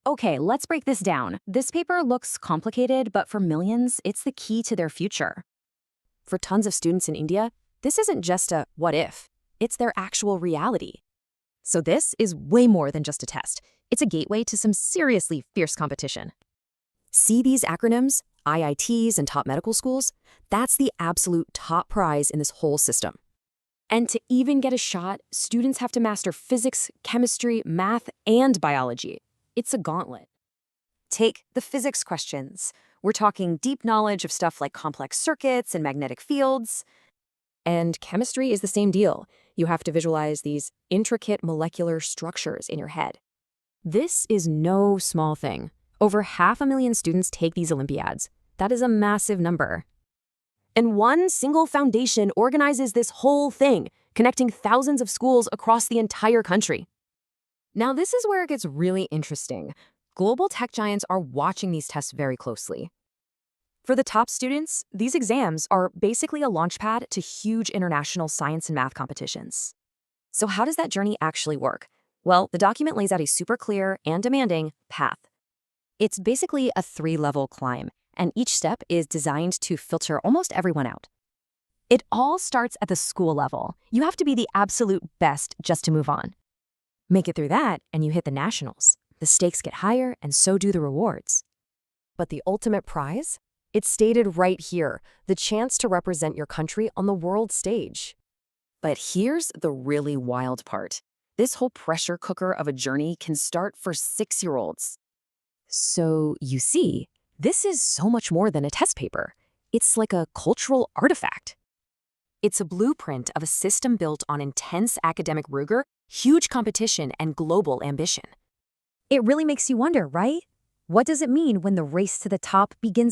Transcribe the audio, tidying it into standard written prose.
Okay, let's break this down. This paper looks complicated, but for millions, it's the key to their future. For tons of students in India, this isn't just a what if, it's their actual reality. So this is way more than just a test. It's a gateway to some seriously fierce competition. See these acronyms, IITs and top medical schools? That's the absolute top prize in this whole system. And to even get a shot, students have to master physics, chemistry, math, and biology. It's a gauntlet. Take the physics questions. We're talking deep knowledge of stuff like complex circuits and magnetic fields. And chemistry is the same deal. You have to visualize these intricate molecular structures in your head. This is no small thing. Over 500,000 students take these Olympiads. That is a massive number. And one single foundation organizes this whole thing, connecting thousands of schools across the entire country. Now, this is where it gets really interesting. Global tech giants are watching these tests very closely. For the top students, these exams are basically a launchpad to huge international science and math competitions. So how does that journey actually work? Well, the document lays out a super clear and demanding path. It's basically a 3-level climb, and each step is designed to filter almost everyone out. It all starts at the school level. You have to be the absolute best just to move on. Make it through that, and you hit the nationals. The stakes get higher, and so do the rewards. But the ultimate prize? It's stated right here, the chance to represent your country on the world stage. But here's the really wild part. This whole pressure cooker of a journey can start for 6-year-olds. So you see, this is so much more than a test paper. It's like a cultural artifact. It's a blueprint of a system built on intense academic rigor, huge competition, and global ambition. It really makes you wonder, right? What does it mean when the race to the top begins